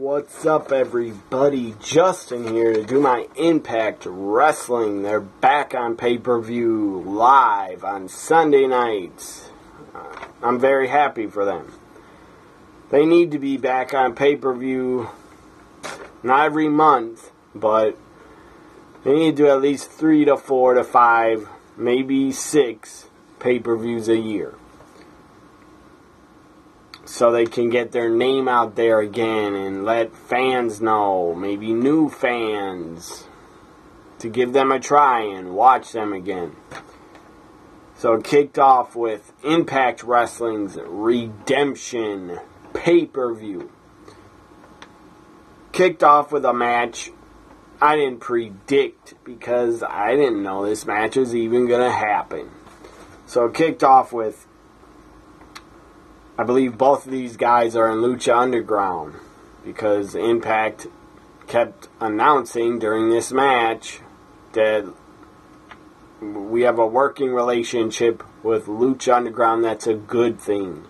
What's up, everybody? Justin here to do my Impact Wrestling. They're back on pay-per-view live on Sunday nights. I'm very happy for them. They need to be back on pay-per-view, not every month, but they need to do at least 3 to 4 to 5, maybe 6 pay-per-views a year, so they can get their name out there again and let fans know, maybe new fans, to give them a try and watch them again. So it kicked off with Impact Wrestling's Redemption pay-per-view. Kicked off with a match I didn't predict because I didn't know this match was even going to happen. So it kicked off with, I believe both of these guys are in Lucha Underground, because Impact kept announcing during this match that we have a working relationship with Lucha Underground. That's a good thing.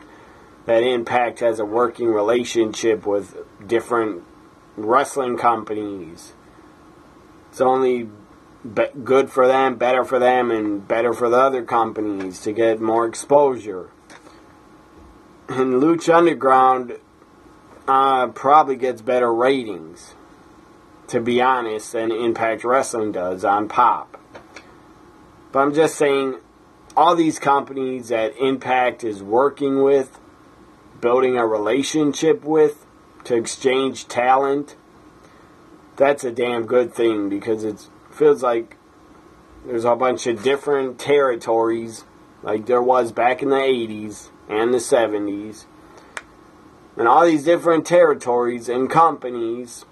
That Impact has a working relationship with different wrestling companies. It's only good for them, better for them, and better for the other companies to get more exposure. And Lucha Underground probably gets better ratings, to be honest, than Impact Wrestling does on Pop. But I'm just saying, all these companies that Impact is working with, building a relationship with, to exchange talent, that's a damn good thing, because it feels like there's a bunch of different territories, like there was back in the 80s and the 70s. And all these different territories and companies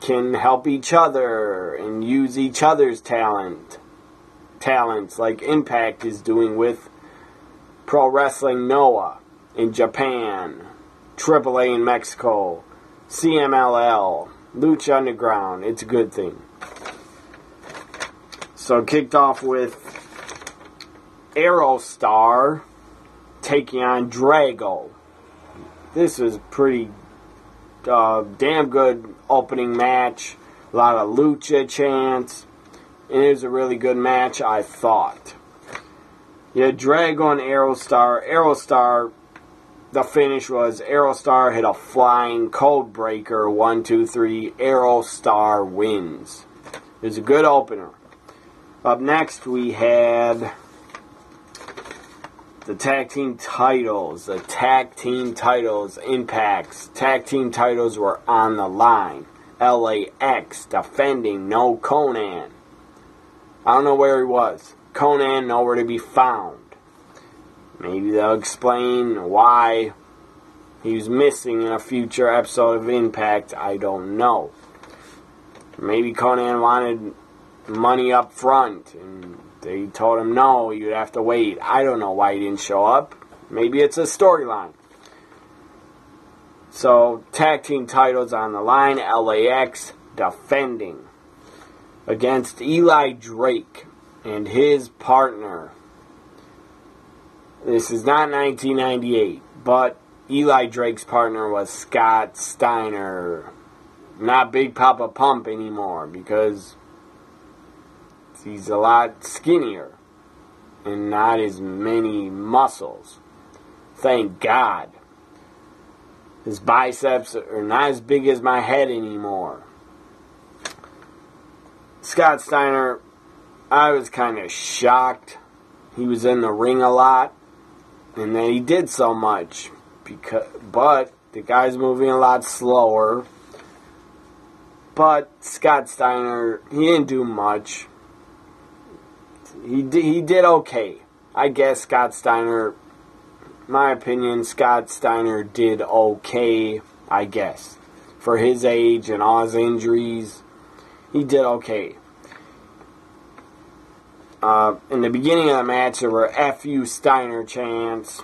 can help each other and use each other's talents, like Impact is doing with Pro Wrestling Noah in Japan, AAA in Mexico, CMLL, Lucha Underground. It's a good thing. So it kicked off with Aerostar taking on Drago. This was pretty damn good opening match. A lot of lucha chants. And it was a really good match, I thought. Yeah, Drago and Aerostar. Aerostar, the finish was Aerostar hit a flying code breaker. 1, 2, 3. Aerostar wins. It was a good opener. Up next we had the tag team titles. The tag team titles, Impact's tag team titles were on the line. LAX defending no Conan. I don't know where he was. Conan nowhere to be found. Maybe they'll explain why he was missing in a future episode of Impact. I don't know. Maybe Conan wanted money up front and they told him no, you'd have to wait. I don't know why he didn't show up. Maybe it's a storyline. So, tag team titles on the line. LAX defending against Eli Drake and his partner. This is not 1998, but Eli Drake's partner was Scott Steiner. Not Big Papa Pump anymore, because he's a lot skinnier and not as many muscles. Thank God. His biceps are not as big as my head anymore. Scott Steiner, I was kind of shocked. He was in the ring a lot and that he did so much. But the guy's moving a lot slower. But Scott Steiner, he didn't do much. He did okay. I guess Scott Steiner, my opinion, Scott Steiner did okay, I guess. For his age and all his injuries, he did okay. In the beginning of the match, there were F.U. Steiner chants.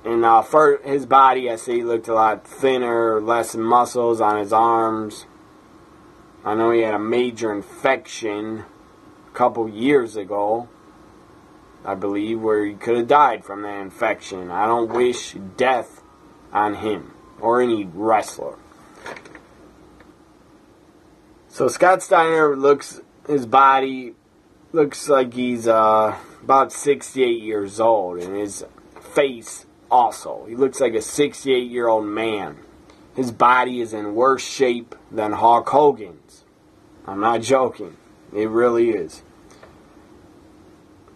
And for his body, I see he looked a lot thinner, less muscles on his arms. I know he had a major infection a couple years ago, I believe, where he could have died from that infection. I don't wish death on him. or any wrestler. So Scott Steiner his body looks like he's about 68 years old, and his face also. He looks like a 68-year-old man. His body is in worse shape than Hulk Hogan's. I'm not joking. It really is.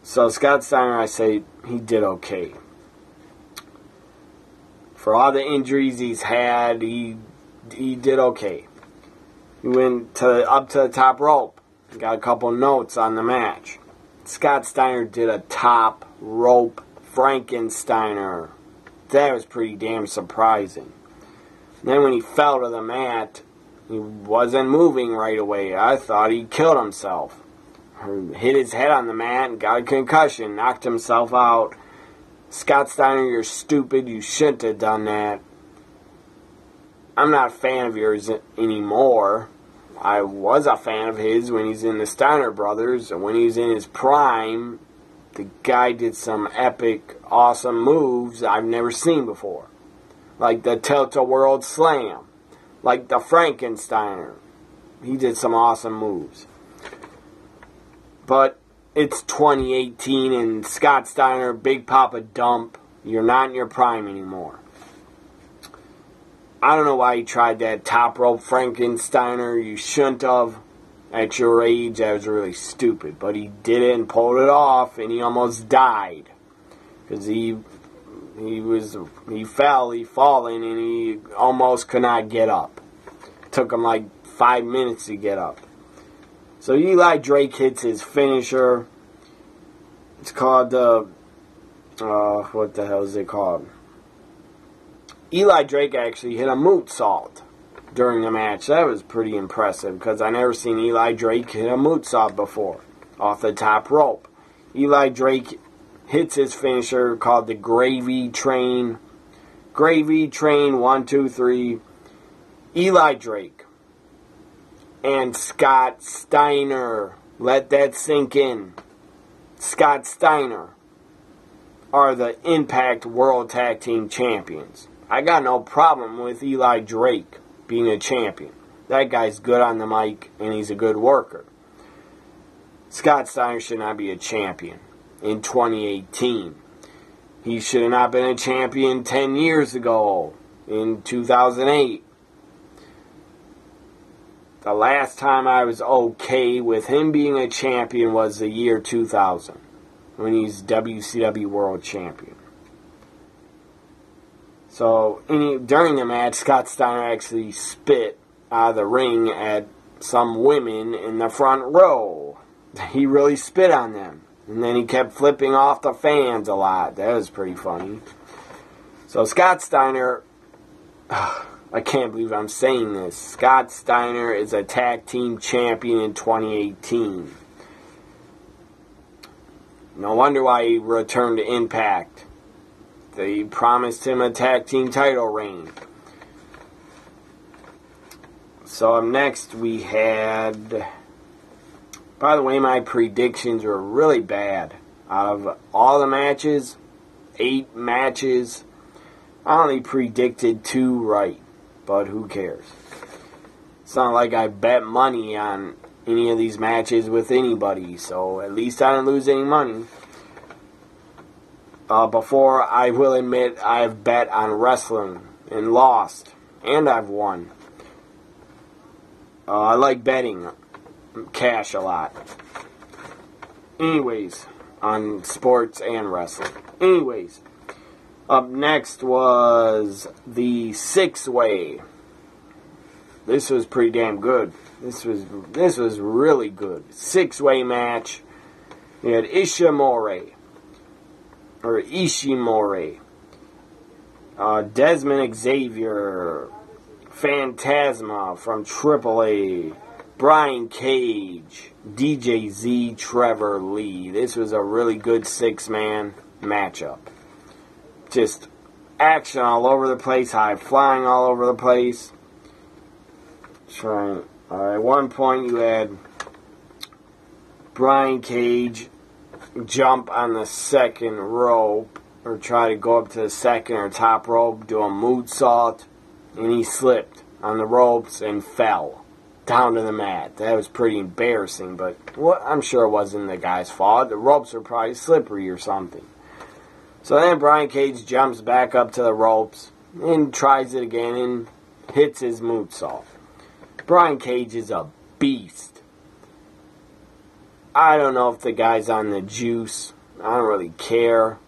So Scott Steiner, I say, he did okay. For all the injuries he's had, he did okay. He went up to the top rope. Got a couple notes on the match. Scott Steiner did a top rope Frankensteiner. That was pretty damn surprising. Then when he fell to the mat, he wasn't moving right away. I thought he killed himself. Hit his head on the mat and got a concussion. Knocked himself out. Scott Steiner, you're stupid. You shouldn't have done that. I'm not a fan of yours anymore. I was a fan of his when he's in the Steiner Brothers. And when he was in his prime, the guy did some epic, awesome moves I've never seen before. Like the Tilt-A-World Slam. Like the Frankensteiner. He did some awesome moves. But it's 2018 and Scott Steiner, Big Papa Dump, you're not in your prime anymore. I don't know why he tried that top rope Frankensteiner. You shouldn't have. At your age, that was really stupid. But he did it and pulled it off, and he almost died. Because he fell, he fallen, and he almost could not get up. It took him like 5 minutes to get up. So Eli Drake hits his finisher. It's called what the hell is it called? Eli Drake actually hit a moonsault during the match. That was pretty impressive because I never seen Eli Drake hit a moonsault before off the top rope. Eli Drake hits his finisher called the Gravy Train. Gravy Train 1, 2, 3. Eli Drake and Scott Steiner. Let that sink in. Scott Steiner are the Impact World Tag Team Champions. I got no problem with Eli Drake being a champion. That guy's good on the mic and he's a good worker. Scott Steiner should not be a champion in 2018. He should have not been a champion 10 years ago in 2008. The last time I was okay with him being a champion was the year 2000 when he's WCW World Champion. So during the match, Scott Steiner actually spit out of the ring at some women in the front row. He really spit on them. And then he kept flipping off the fans a lot. That was pretty funny. So Scott Steiner, I can't believe I'm saying this. Scott Steiner is a tag team champion in 2018. No wonder why he returned to Impact. They promised him a tag team title reign. So up next we had... By the way, my predictions were really bad. Out of all the matches, 8 matches, I only predicted 2 right. But who cares? It's not like I bet money on any of these matches with anybody, so at least I didn't lose any money. Before, I will admit, I've bet on wrestling and lost, and I've won. I like betting cash a lot. Anyways, on sports and wrestling. Anyways, up next was the 6-way. This was pretty damn good. This was really good. 6-way match. You had Ishimori, Desmond Xavier, Phantasma from AAA, Brian Cage, DJZ, Trevor Lee. This was a really good 6-man matchup. Just action all over the place, high flying all over the place. At one point you had Brian Cage jump on the second rope, or try to go up to the second or top rope, do a moonsault, and he slipped on the ropes and fell down to the mat. That was pretty embarrassing, but I'm sure it wasn't the guy's fault. The ropes were probably slippery or something. So then Brian Cage jumps back up to the ropes and tries it again and hits his moonsault. Brian Cage is a beast. I don't know if the guy's on the juice. I don't really care.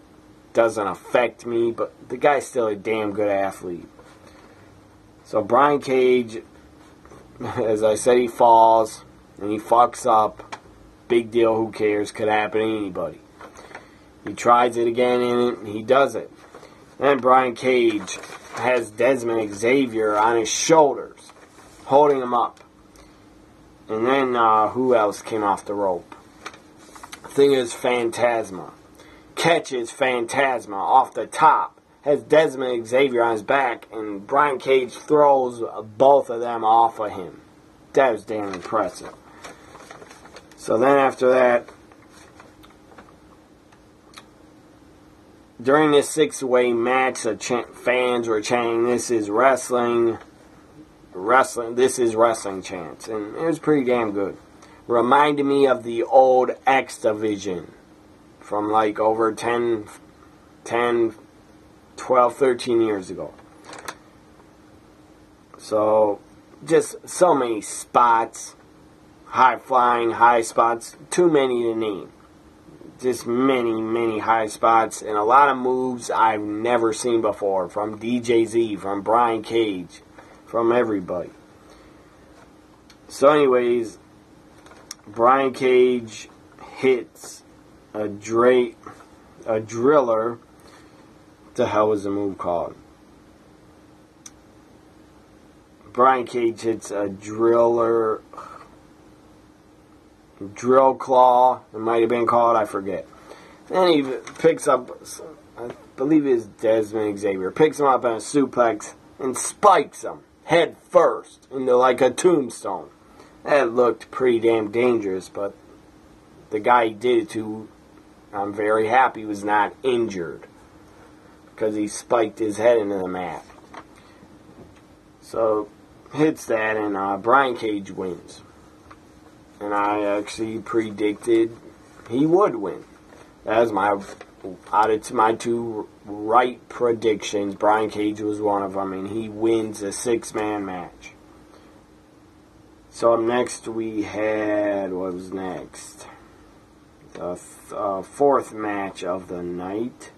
Doesn't affect me, but the guy's still a damn good athlete. So Brian Cage, as I said, he falls and he fucks up. Big deal, who cares? Could happen to anybody. He tries it again and he does it. Then Brian Cage has Desmond Xavier on his shoulders, holding him up. And then who else came off the rope? I think it was Phantasma. Catches Phantasma off the top. Has Desmond Xavier on his back, and Brian Cage throws both of them off of him. That was damn impressive. So then after that, during this six-way match, the fans were chanting, "This is wrestling, wrestling, this is wrestling" chants. And it was pretty damn good. Reminded me of the old X Division from like over 10, 12, 13 years ago. So, just so many spots, high-flying, high spots, too many to name. Just many, many high spots, and a lot of moves I've never seen before, from DJZ, from Brian Cage, from everybody. So anyways, Brian Cage hits a driller. What the hell was the move called? Brian Cage hits a drill claw, it might have been called, I forget. Then he picks up, I believe it's Desmond Xavier, picks him up in a suplex and spikes him head first into like a tombstone. That looked pretty damn dangerous, but the guy he did it to, I'm very happy, was not injured, because he spiked his head into the mat. So, hits that, and Brian Cage wins. And I actually predicted he would win. That was out of my two right predictions. Brian Cage was one of them, and he wins a six-man match. So up next we had, what was next? The fourth match of the night,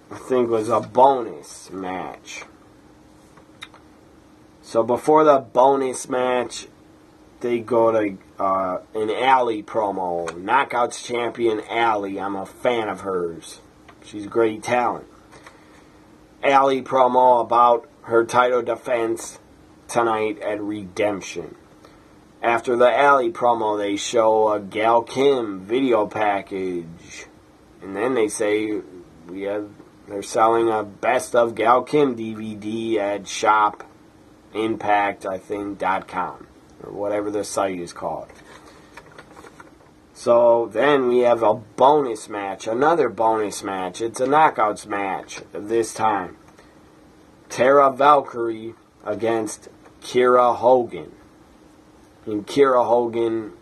I think, was a bonus match. So before the bonus match, they go to an Allie promo. Knockouts champion Allie. I'm a fan of hers. She's great talent. Allie promo about her title defense tonight at Redemption. After the Allie promo, they show a Gail Kim video package. And then they say they're selling a Best of Gail Kim DVD at shopimpact.com. Or whatever the site is called. So then we have a bonus match, another bonus match. It's a knockouts match this time. Tara Valkyrie against Kiera Hogan. And Kiera Hogan,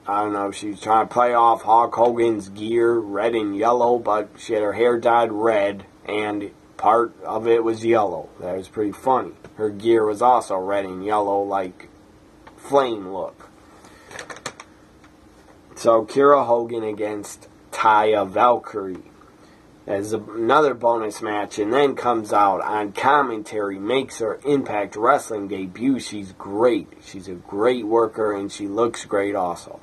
I don't know, she was trying to play off Hulk Hogan's gear, red and yellow, but she had her hair dyed red, and part of it was yellow. That was pretty funny. Her gear was also red and yellow, like flame look. So Kiera Hogan against Taya Valkyrie as another bonus match, and then comes out on commentary, makes her Impact Wrestling debut. She's great. She's a great worker, and she looks great also.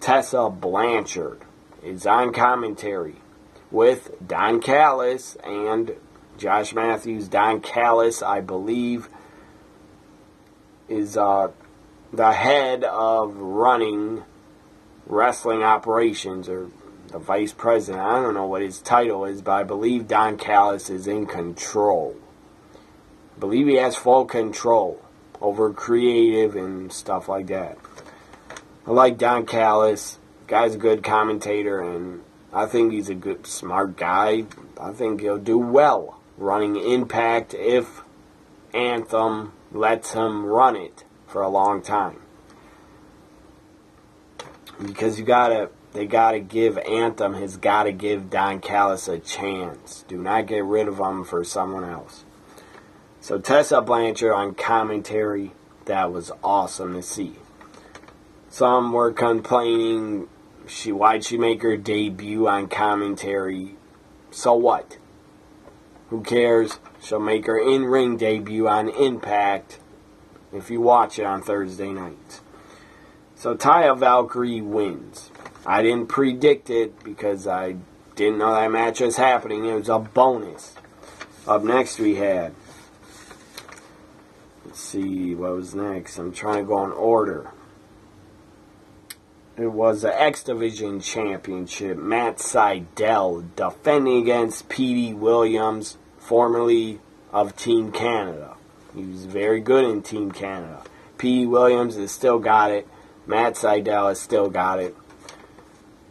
Tessa Blanchard is on commentary with Don Callis and Josh Matthews. Don Callis, I believe, is the head of running wrestling operations, or the vice president. I don't know what his title is, but I believe Don Callis is in control. I believe he has full control over creative and stuff like that. I like Don Callis. Guy's a good commentator, and I think he's a good, smart guy. I think he'll do well running Impact if Anthem lets him run it for a long time. Because they gotta give Anthem has gotta give Don Callis a chance. Do not get rid of him for someone else. So Tessa Blanchard on commentary, that was awesome to see. Some were complaining, why'd she make her debut on commentary? So what? Who cares? She'll make her in-ring debut on Impact if you watch it on Thursday nights. So Taya Valkyrie wins. I didn't predict it because I didn't know that match was happening. It was a bonus. Up next we had, let's see, what was next? I'm trying to go in order. It was the X Division Championship. Matt Sydal defending against P.D. Williams, formerly of Team Canada. He was very good in Team Canada. P.D. Williams has still got it. Matt Sydal has still got it.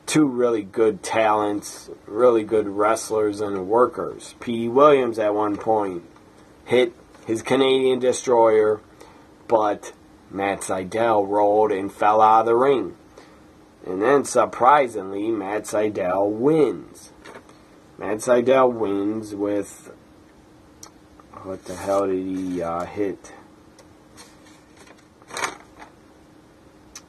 Two really good talents, really good wrestlers and workers. P.D. Williams at one point hit his Canadian Destroyer, but Matt Sydal rolled and fell out of the ring. And then, surprisingly, Matt Sydal wins. Matt Sydal wins with, what the hell did he hit?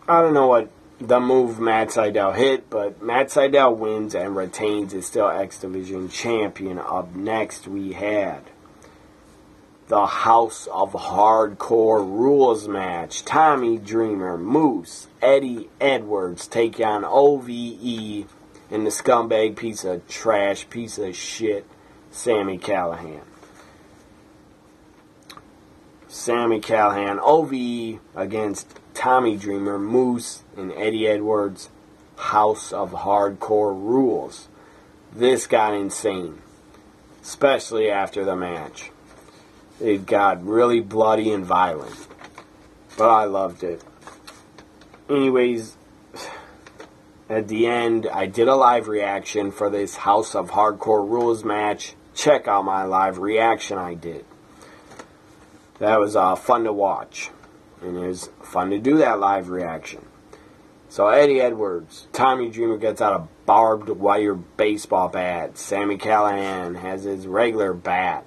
I don't know what the move Matt Sydal hit, but Matt Sydal wins and retains his still X Division champion. Up next, we had the House of Hardcore Rules match. Tommy Dreamer, Moose, Eddie Edwards take on OVE and the scumbag piece of trash, piece of shit, Sami Callihan. Sami Callihan, OVE against Tommy Dreamer, Moose, and Eddie Edwards. House of Hardcore Rules. This got insane, especially after the match. It got really bloody and violent, but I loved it. Anyways, at the end, I did a live reaction for this House of Hardcore Rules match. Check out my live reaction I did. That was fun to watch, and it was fun to do that live reaction. So Eddie Edwards, Tommy Dreamer gets out a barbed wire baseball bat. Sami Callihan has his regular bat.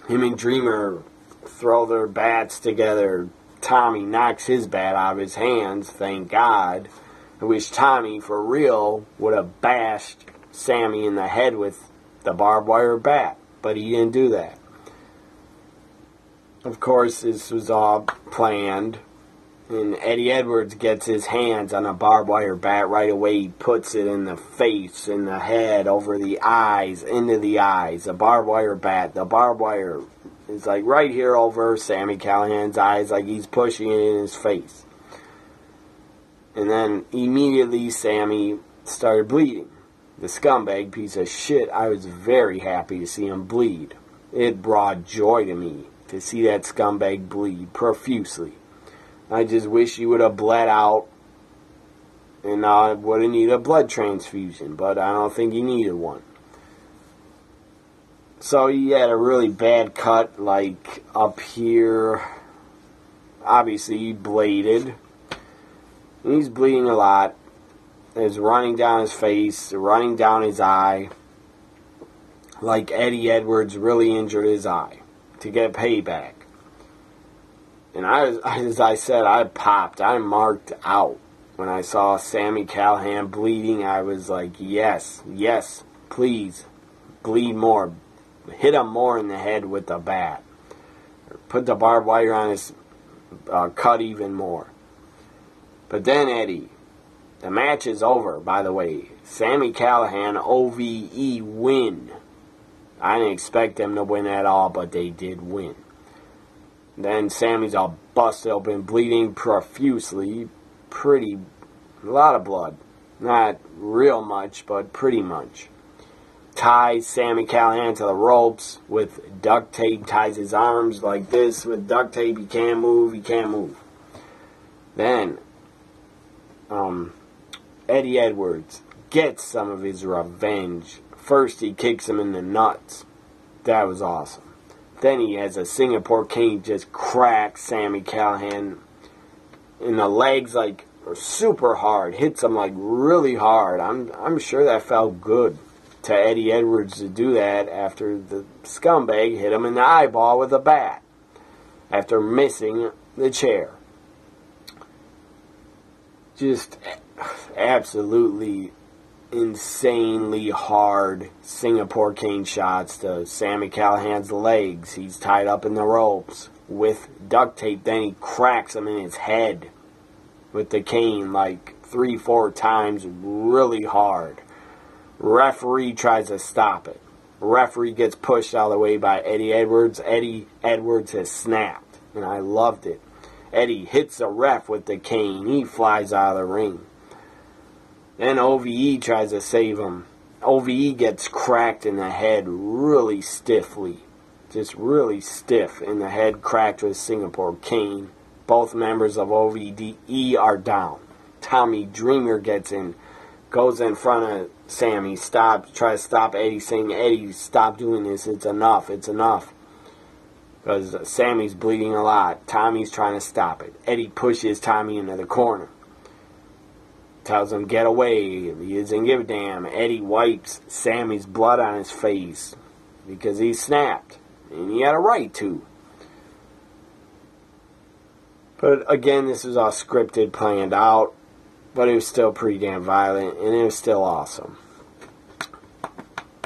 Him and Dreamer throw their bats together. Tommy knocks his bat out of his hands, thank God. I wish Tommy, for real, would have bashed Sami in the head with the barbed wire bat, but he didn't do that. Of course, this was all planned, and Eddie Edwards gets his hands on a barbed wire bat right away. He puts it in the face, in the head, over the eyes, into the eyes. A barbed wire bat. The barbed wire is like right here over Sami Callihan's eyes, like he's pushing it in his face. And then immediately Sami started bleeding. The scumbag piece of shit. I was very happy to see him bleed. It brought joy to me to see that scumbag bleed profusely. I just wish he would have bled out and would have needed a blood transfusion, but I don't think he needed one. So he had a really bad cut, like up here. Obviously, he bladed. He's bleeding a lot. It's running down his face, running down his eye. Like Eddie Edwards really injured his eye to get payback. And as I said, I popped. I marked out. When I saw Sami Callihan bleeding, I was like, yes, yes, please, bleed more. Hit him more in the head with the bat. Put the barbed wire on his cut even more. But then Eddie, the match is over, by the way. Sami Callihan, OVE win. I didn't expect them to win at all, but they did win. Then Sami's all busted open, bleeding profusely. A lot of blood. Not real much, but pretty much. Ties Sami Callihan to the ropes with duct tape. Ties his arms like this with duct tape. He can't move. He can't move. Then, Eddie Edwards gets some of his revenge. First, he kicks him in the nuts. That was awesome. Then he has a Singapore cane, just cracks Sami Callihan in the legs like super hard. Hits him like really hard. I'm sure that felt good to Eddie Edwards to do that after the scumbag hit him in the eyeball with a bat after missing the chair. Just absolutely insanely hard Singapore cane shots to Sami Callihan's legs. He's tied up in the ropes with duct tape. Then he cracks him in his head with the cane like 3-4 times really hard. Referee tries to stop it. Referee gets pushed out of the way by Eddie Edwards. Eddie Edwards has snapped, and I loved it. Eddie hits the ref with the cane. He flies out of the ring. Then OVE tries to save him. OVE gets cracked in the head really stiffly. Just really stiff in the head, cracked with Singapore cane. Both members of OVE are down. Tommy Dreamer gets in, goes in front of Sami, tries to stop Eddie, saying, Eddie, stop doing this, it's enough, it's enough. Because Sami's bleeding a lot. Tommy's trying to stop it. Eddie pushes Tommy into the corner. Tells him, get away. He doesn't give a damn. Eddie wipes Sami's blood on his face because he snapped. And he had a right to. But again, this was all scripted, planned out. But it was still pretty damn violent. And it was still awesome.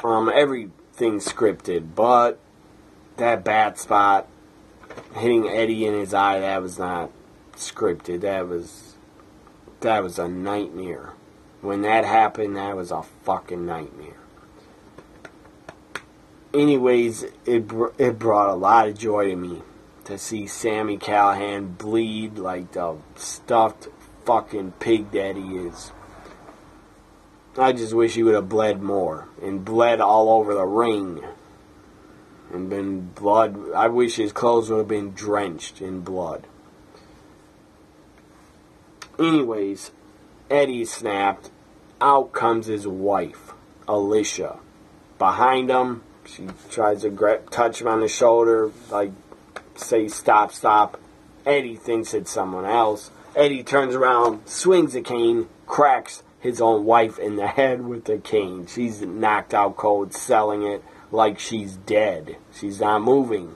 Everything's scripted. But that bat spot hitting Eddie in his eye, that was not scripted. That was a nightmare. When that happened, that was a fucking nightmare. Anyways, it brought a lot of joy to me to see Sami Callihan bleed like the stuffed fucking pig that he is. I just wish he would have bled more and bled all over the ring and been blood. I wish his clothes would have been drenched in blood. Anyways, Eddie snapped. Out comes his wife, Alicia. Behind him, she tries to touch him on the shoulder, like, say, stop, stop. Eddie thinks it's someone else. Eddie turns around, swings a cane, cracks his own wife in the head with the cane. She's knocked out cold, selling it like she's dead. She's not moving.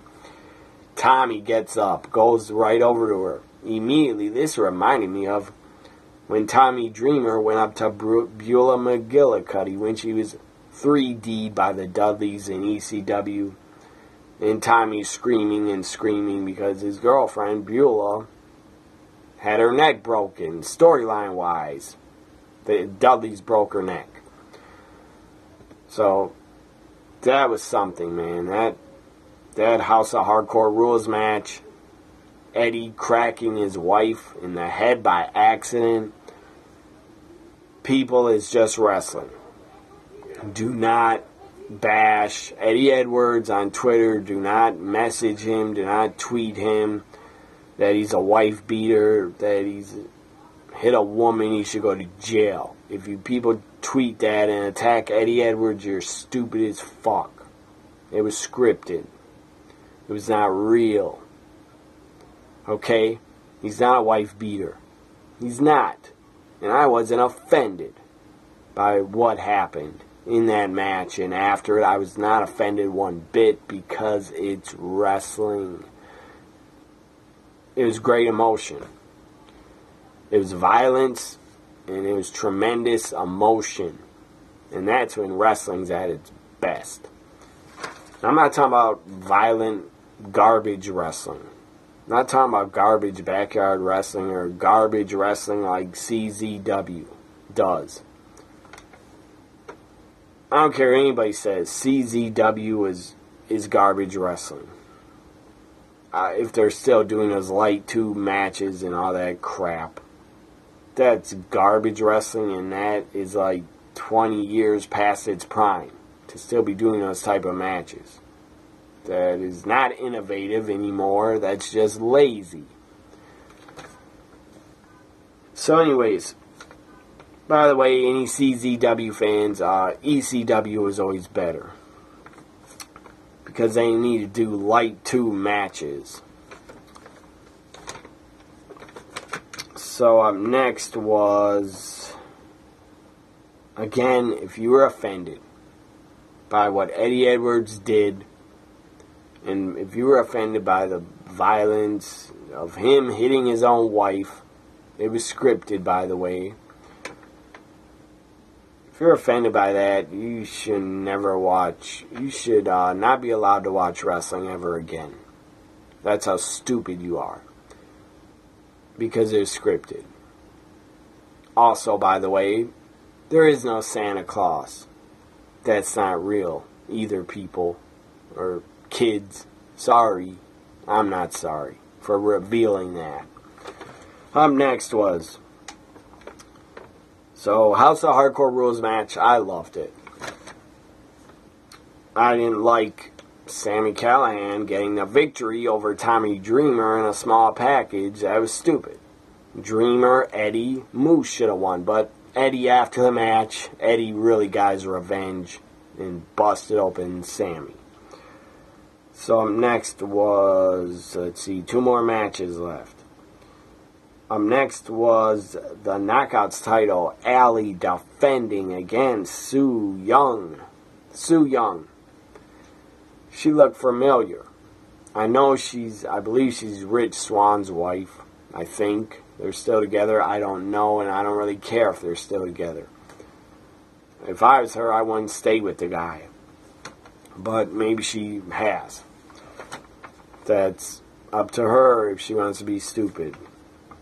Tommy gets up, goes right over to her. Immediately, this reminded me of when Tommy Dreamer went up to Beulah McGillicuddy when she was 3D'd by the Dudleys in ECW. And Tommy's screaming and screaming because his girlfriend, Beulah, had her neck broken, storyline-wise. The Dudleys broke her neck. So, that was something, man. That House of Hardcore Rules match, Eddie cracking his wife in the head by accident. People is just wrestling. Do not bash Eddie Edwards on Twitter. Do not message him. Do not tweet him that he's a wife beater, that he's hit a woman, he should go to jail. If you people tweet that and attack Eddie Edwards, you're stupid as fuck. It was scripted. It was not real. Okay? He's not a wife beater. He's not. And I wasn't offended by what happened in that match. And after it, I was not offended one bit because it's wrestling. It was great emotion. It was violence. And it was tremendous emotion. And that's when wrestling's at its best. I'm not talking about violent garbage wrestling. I'm not talking about garbage backyard wrestling or garbage wrestling like CZW does. I don't care what anybody says. CZW is garbage wrestling. If they're still doing those light tube matches and all that crap. That's garbage wrestling, and that is like 20 years past its prime to still be doing those type of matches. That is not innovative anymore. That's just lazy. So anyways, by the way, any CZW fans, ECW is always better. because they need to do light 2 matches. So up next was, again, if you were offended by what Eddie Edwards did, and if you were offended by the violence of him hitting his own wife, it was scripted, by the way. If you're offended by that, you should never watch. You should not be allowed to watch wrestling ever again. That's how stupid you are. Because it's scripted. Also, by the way, there is no Santa Claus. That's not real either, people or kids. Sorry. I'm not sorry for revealing that. Up next was, so House of Hardcore Rules match. I loved it. I didn't like Sami Callihan getting the victory over Tommy Dreamer in a small package. That was stupid. Dreamer, Eddie, Moose should have won, but Eddie, after the match, Eddie really got his revenge and busted open Sami. So next was, let's see, 2 more matches left. Next was the Knockouts title, Allie defending against Su Yung. Su Yung. She looked familiar. I believe she's Rich Swann's wife, I think. They're still together. I don't know, and I don't really care if they're still together. If I was her, I wouldn't stay with the guy. But maybe she has. That's up to her if she wants to be stupid.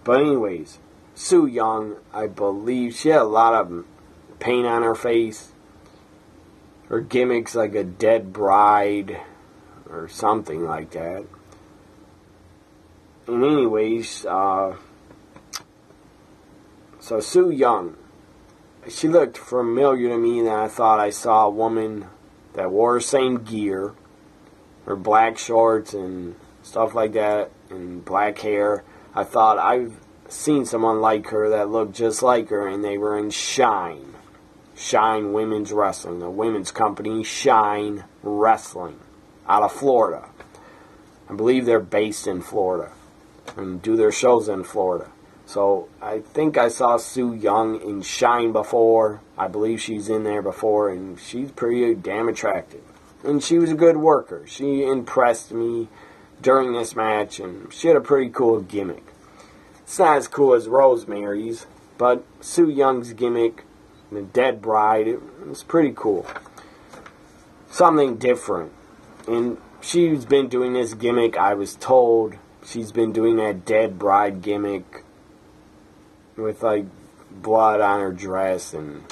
But anyways, Su Yung, I believe, she had a lot of paint on her face. Her gimmick's like a dead bride or something like that. And anyways, so Su Yung, she looked familiar to me, and I thought I saw a woman that wore the same gear, her black shorts and stuff like that, and black hair. I thought I've seen someone like her that looked just like her, and they were in Shine. Shine Women's Wrestling, the women's company, Shine Wrestling, out of Florida. I believe they're based in Florida and do their shows in Florida. So I think I saw Su Yung in Shine before. I believe she's in there before, and she's pretty damn attractive. And she was a good worker. She impressed me during this match, and she had a pretty cool gimmick. It's not as cool as Rosemary's, but Su Young's gimmick, the Dead Bride, it was pretty cool. Something different. And she's been doing this gimmick, I was told. She's been doing that Dead Bride gimmick with, like, blood on her dress and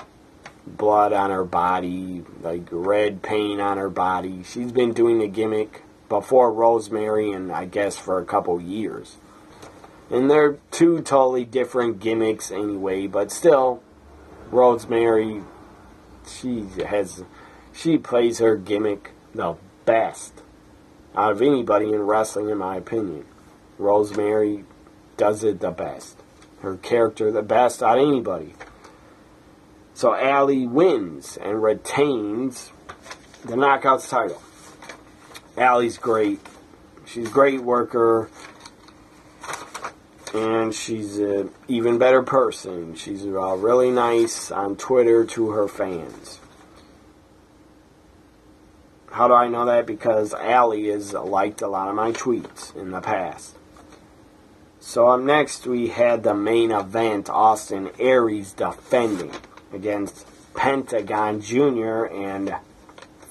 blood on her body, like red paint on her body. She's been doing the gimmick before Rosemary, and I guess for a couple years. And they're 2 totally different gimmicks anyway, but still, Rosemary, she plays her gimmick the best out of anybody in wrestling, in my opinion. Rosemary does it the best. Her character the best out of anybody. So Allie wins and retains the Knockouts title. Allie's great. She's a great worker. And she's an even better person. She's really nice on Twitter to her fans. How do I know that? Because Allie has liked a lot of my tweets in the past. So up next we had the main event, Austin Aries defending against Pentagon Jr. and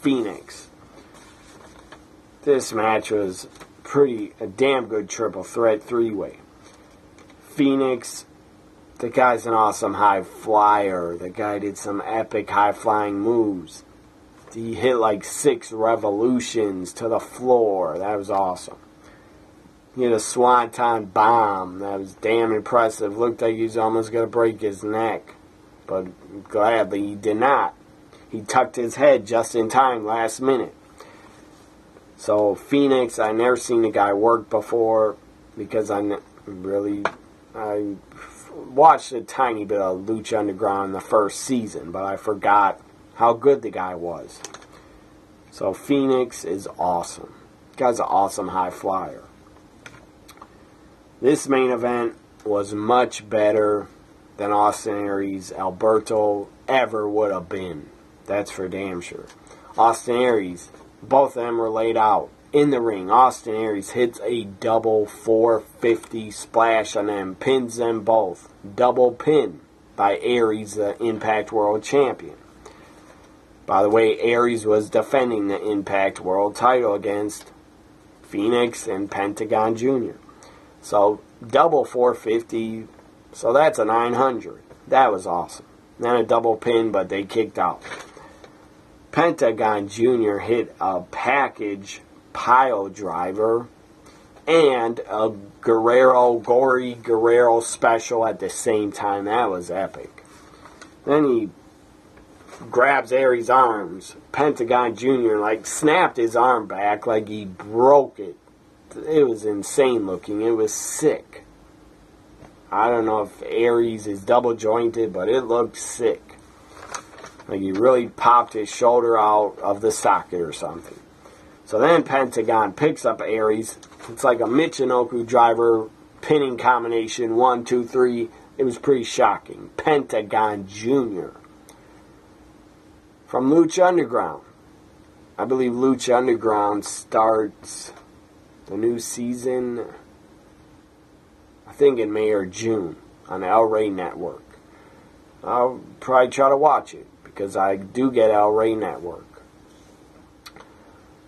Phoenix. This match was a damn good triple threat 3-way. Phoenix, the guy's an awesome high flyer. The guy did some epic high flying moves. He hit like 6 revolutions to the floor. That was awesome. He hit a swanton bomb. That was damn impressive. Looked like he was almost going to break his neck. But gladly he did not. He tucked his head just in time last minute. So Phoenix, I never seen the guy work before because I watched a tiny bit of Lucha Underground in the first season, but I forgot how good the guy was. So Phoenix is awesome. Guy's an awesome high flyer. This main event was much better than Austin Aries, Alberto ever would have been. That's for damn sure. Austin Aries, both of them were laid out in the ring. Austin Aries hits a double 450 splash on them, pins them both. Double pin by Aries, the Impact World Champion. By the way, Aries was defending the Impact World title against Phoenix and Pentagon Jr. So, double 450, so that's a 900. That was awesome. Not a double pin, but they kicked out. Pentagon Jr. hit a package pile driver and a Gory Guerrero special at the same time. That was epic. Then he grabs Aries' arms. Pentagon Jr. snapped his arm back like he broke it. It was insane looking. It was sick. I don't know if Aries is double jointed, but it looked sick. Like he really popped his shoulder out of the socket or something. So then Pentagon picks up Aries. It's like a Michinoku driver pinning combination. 1, 2, 3. It was pretty shocking. Pentagon Jr. From Lucha Underground. I believe Lucha Underground starts the new season, I think in May or June, on El Rey Network. I'll probably try to watch it, because I do get El Rey Network.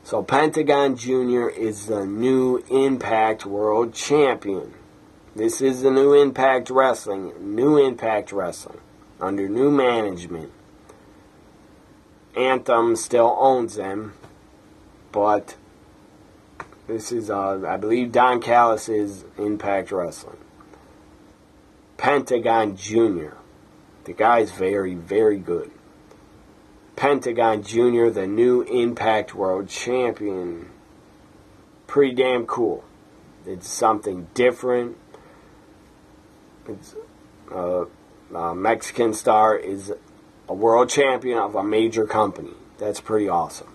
So Pentagon Jr. is the new Impact World Champion. This is the new Impact Wrestling. New Impact Wrestling. Under new management. Anthem still owns them, but this is, I believe, Don Callis' Impact Wrestling. Pentagon Jr. The guy's very, very good. Pentagon Jr., the new Impact World Champion. Pretty damn cool. It's something different. It's, Mexican star is a world champion of a major company. That's pretty awesome.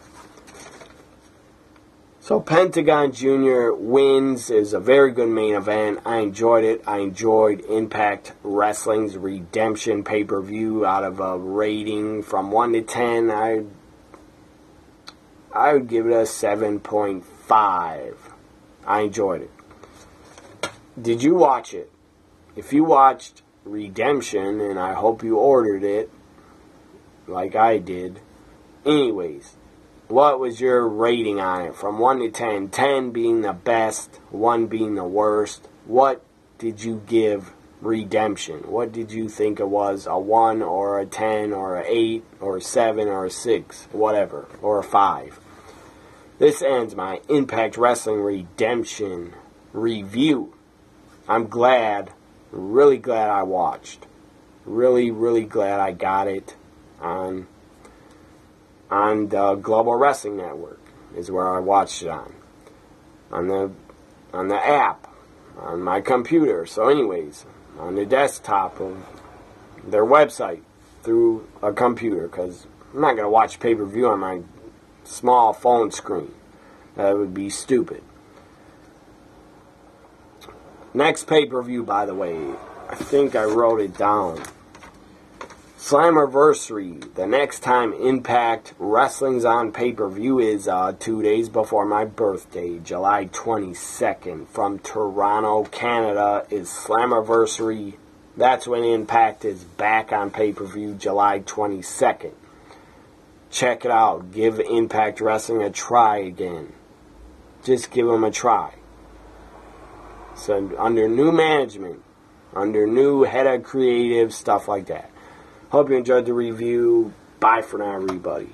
So Pentagon Jr. wins. Is a very good main event. I enjoyed it. I enjoyed Impact Wrestling's Redemption pay-per-view. Out of a rating from 1 to 10, I would give it a 7.5. I enjoyed it. Did you watch it? If you watched Redemption, and I hope you ordered it, like I did. Anyways, what was your rating on it? From 1 to 10. 10 being the best, 1 being the worst. What did you give Redemption? What did you think it was? A 1 or a 10 or a 8 or a 7 or a 6? Whatever. Or a 5. This ends my Impact Wrestling Redemption review. I'm glad, really glad I watched. Really, really glad I got it on the Global Wrestling Network is where I watched it on the app, on my computer. So anyways, on the desktop of their website through a computer, because I'm not going to watch pay-per-view on my small phone screen. That would be stupid. Next pay-per-view, by the way, I think I wrote it down. Slammiversary. The next time Impact Wrestling's on pay-per-view is 2 days before my birthday, July 22nd. From Toronto, Canada is Slammiversary. That's when Impact is back on pay-per-view, July 22nd. Check it out. Give Impact Wrestling a try again. Just give them a try. So under new management, under new head of creative, stuff like that. Hope you enjoyed the review. Bye for now, everybody.